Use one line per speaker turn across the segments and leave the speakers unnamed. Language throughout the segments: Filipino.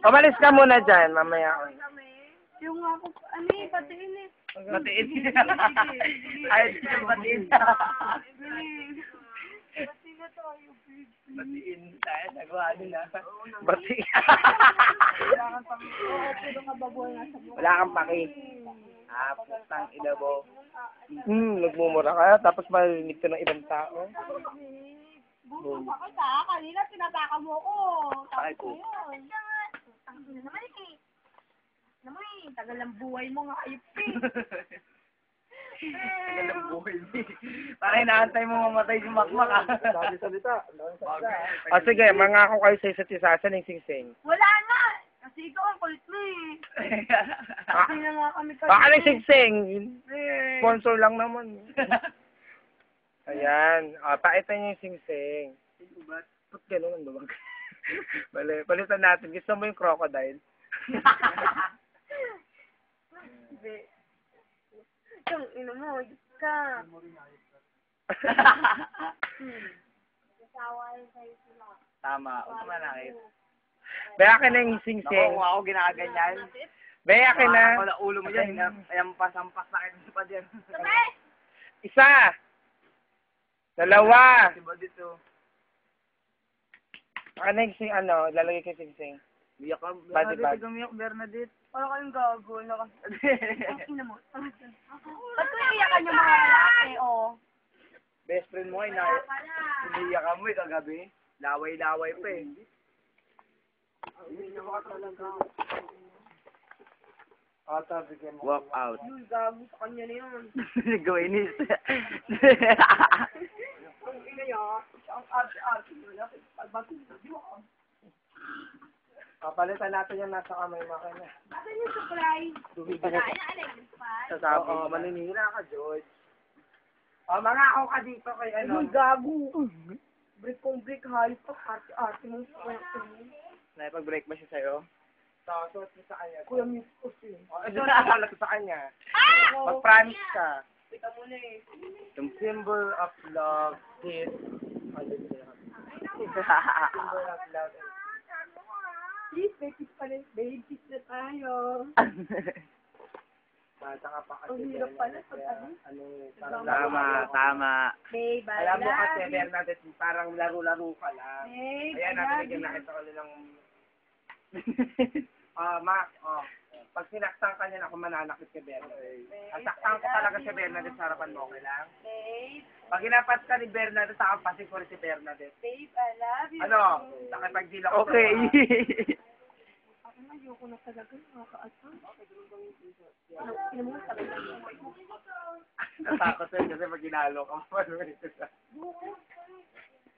Umalis ka muna dyan, mamaya.
Yung ako, batiin eh.
Batiin. Ayaw din yung batiin.
Batiin na tayo, baby.
Batiin tayo, nagawa nila.
Bati.
Wala kang paki. Putang ilabo.
Nagmumura ka, tapos marinig ka ng ibang tao.
Gusto pa kita, kanina tinataka mo ko.
Ay,
Tapos ngayon. Ang ina naman eh. Naman eh, tagal ang buhay mo nga ayop eh.
Tagal ng buhay mo. Parang inaantay mo mamatay si Makmak ah.
Dami salita. Sige, mangako kayo sa isa't isa. Saan yung sing-sing?
Wala na! Kasi ikaw ang kulit mo eh. Kasi na nga kami
Baka lang sing-sing. Sponsor lang naman. Ayan. Pakita niyo yung sing-sing. Ba't gano'n ang lumag? Palitan natin. Gusto mo yung crocodile?
Hindi. Yung ino mo, yun ka. Nasawa rin sa'yo sila.
Tama, huwag manakit.
Baya ka na yung
Ako,
sing-sing.
kung ako ginaganyan.
Baya ka na.
Wala ulo mo dyan. Ayan pa, sampak sa akin pa dyan.
Isa. Dalawa.
Diba dito?
Ano yung sing, lalagay ko yung sing-sing.
Biyak ka.
Body bag.
Gumiyak, Bernadette.
Parang kayong gago. Ang ina mo. Ba't ko iiyakan yung mga lalaki, oh?
Best friend mo, iniiyak ka mo eh kagabi. Laway-laway pa eh. Walk out.
Yun, gago sa kanya na yun.
Nagawainis.
Ang ina niya, ang arte-arte nyo. Pagbago, di ba?
Papalitan natin yung nasa kamay mo kanya.
Asan yung supply?
Oo, maninira ka, George. Mangako ka dito kay
Uy, gago. Break kong break, hayop ka. Arte-arte mo.
Nakipag-break ba siya sa'yo?
Suot mo sa kanya.
Kuya Mispos eh.
Ito na sa kanya. Mag-promise ka.
Kita mo na eh.
The symbol of love is... Symbol of love is...
Please, baby pa rin. Baby, kiss na tayo.
Saka pa kasi...
Ang hirap pala pag
Tama.
Babe, I
Alam mo
love
kasi,
you.
Bernadette, parang laro-laro ka lang.
Babe,
Ayan,
I love
natin
you.
nakita ko nilang... Max, pag sinaktan ka niya, ako mananakit kay Bernadette. Ang saktan ko talaga si Bernadette sa harapan mo, okay lang?
Babe,
Pag inapat ka ni Bernadette, saka pasig ko rin si Bernadette.
babe, I love you.
Ano? Nakipagdila ko.
Okay.
Ako na, ayoko na talaga. Nakakaasam. Ano, ina mo, tagal na yung buhay mo.
Natakot sa'yo kasi pag ginalo ka, manulit sa...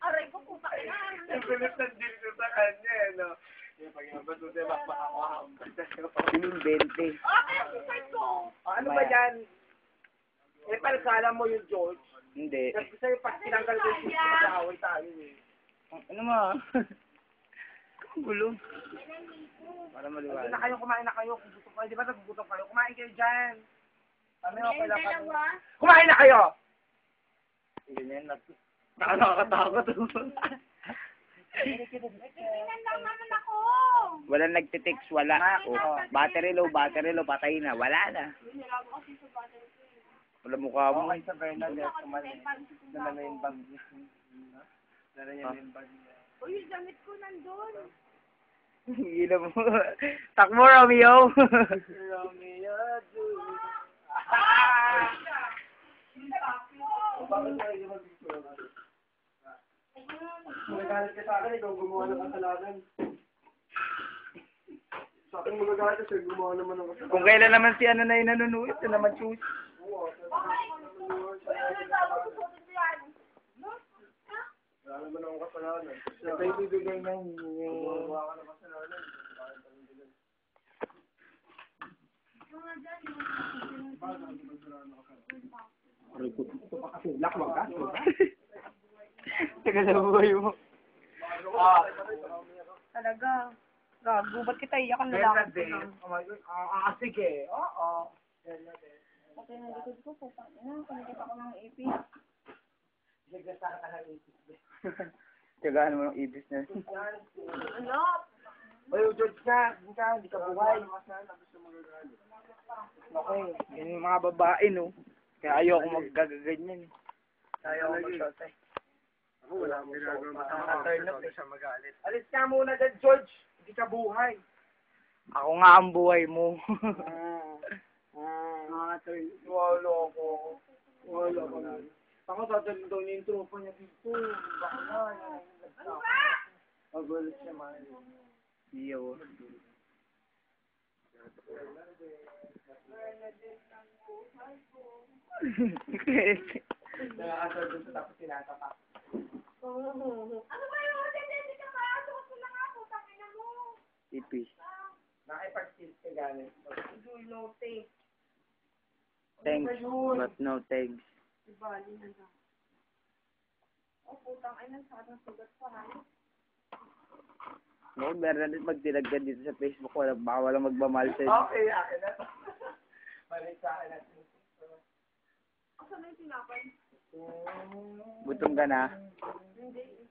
Aray ko, puta ka na.
Yung kulit ng dito sa kanya, no? Yung pag inabat mo siya, makakahambas sa'yo.
Inimbente.
Kaya suicide ko.
Ano ba yan? Eh, palkala mo yung George.
Hindi.
Kasi sa'yo, pag tinanggal ko yung away tayo eh.
Ano mo? Gulo. Para
Hindi
maliwanag.
na kayo, kumain na kayo. Kung gusto kayo, di ba nagugutom kayo? Kumain kayo dyan. Kami ako pala kami. Kumain na kayo!
Ganyan na. Nakakatakot.
Tingnan lang naman ako.
Wala nagtitext, wala. Oh, battery low, patay na. Wala na.
Nilalago kasi sa battery ko eh.
Wala mukha mo.
Okay, sa Bernadette, kumain. Dala na yung bag niya. Dala niya yung bag niya.
Uy, yung damit ko nandun.
Gila mo. Takmo, Romeo.
Romeo, dude. Bakit tayo yung mag-picture? Magagalit ka sa akin, ikaw gumawa ng kasalanan. Sa akin magagalit kasi gumawa naman ng kasalanan.
Kung kailan naman si ano na yung nanonood, ito naman choose.
Wala naman akong kasalanan. Ito yung bibigay ng gumawa ka ng kasalanan. Lakwag ka?
Tagal na buhay mo.
Talaga. Gago, ba't kita iyakan na lang?
Bernadette. Oh my God. Sige. Oo. Bernadette.
Pati na likod ko, putang ina. Kumikita ko ng AP.
Sige, saka ka ng isip.
Tagaan mo ng ibis na.
Ano?
Hindi ka buhay. Okay, yan yung mga babae, no? Kaya ayoko magagaganyan. Ayaw ko mag-shot, eh. Ako, wala akong ginagawa. Siya magalit. Alis ka muna dyan, George. Hindi ka buhay. Ako nga ang buhay mo. Wala ako. Wala ko na. Ako dadalhin daw niya yung tropa niya dito. Baka na. Ano ba? Magulit siya, man. Iyo. Nakakasal dun sa tapos tinatapak.
Ano ba yun? Hindi ka ba? Sukat mo na nga po. Tangina mo.
Ipi. Nakipag-tilt ka galing.
Enjoy no take.
Thanks, but no thanks.
Ibali na lang. Oh, putang ay nagsakit ng sugat pa ha.
No, Bernadette, magdilag ka dito sa Facebook. Baka walang magmamahal sa'yo. Okay, akin na to. Balik sa akin natin.
Asa na yung tinapay?
Gutom ka na?
Hindi.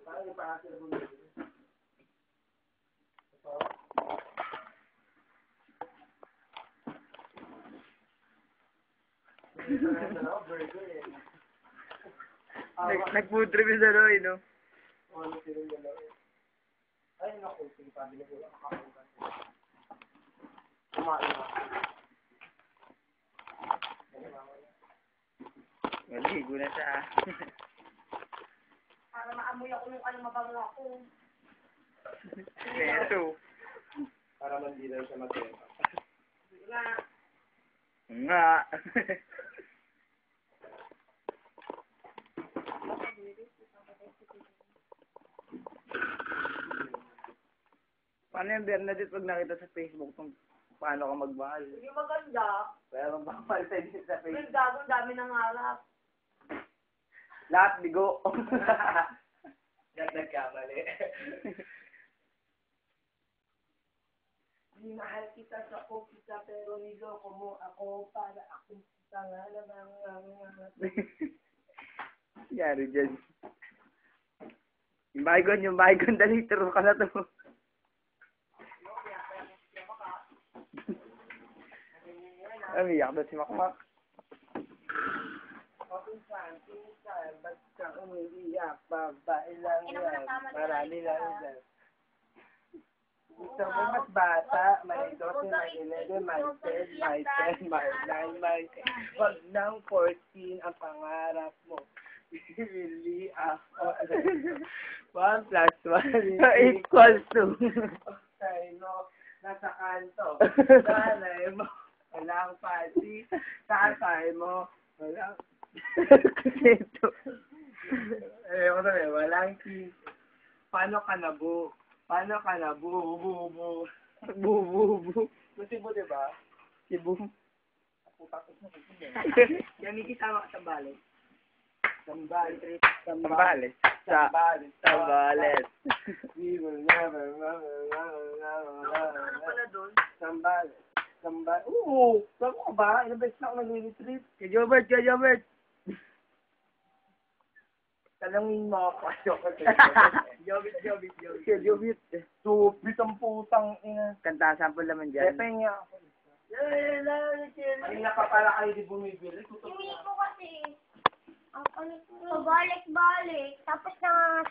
Bakit pa sila bumili? Nag-food trip yung dalawa, no? Ano sila yung dalawa? Ay, naku, sige, sabi na po, nakakakulan. Kumain na. Maligo na siya.
Para maamoy ako nung ano mabango ako.
Pero, para mandilaw siya mag-ema.
Nga.
Nga. Paano yung Bernadette pag nakita sa Facebook kung paano ka magmahal?
Hindi maganda.
Pero mahal sa din sa
May
Facebook.
gago, dami ng harap.
Lahat bigo. Lahat nagkamali.
Minahal kita sa kita pero niloko mo ako para akong kita nga
Yari dyan. Yung baygon, dali, turo ka na to. Umiyak na si Makmak. Basta umiiyak, babae lang yan. Marami lang yan. Gusto mo mas bata, may 12, may 11, may 10, may 10, may 9, may 10. Wag nang 14 ang pangarap mo. Really ako. 1 plus 1 equals 2. Okay, no. Nasa kanto. Sanay mo. Walang pati. Tatay mo. Walang... Ito. Ko sabi, walang kiss. Paano ka nabu? Paano ka nabu? Bu. Sibu, diba? Sibu.
Yan, may kisama ka sa balik.
Sambales. We will never.
Ano pala doon?
Sambales. Oo! Saan ko ba? Ilang beses na ako nag-retreat. Kay Jobert! Talangin mo ako. Jobit. Kay Jobit. Tupit ang putang ina. Kanta, sample naman dyan. Pepe nga ako. Kanina pa pala kayo di bumibili.
Hindi ko kasi. Ang balik-balik. Tapos na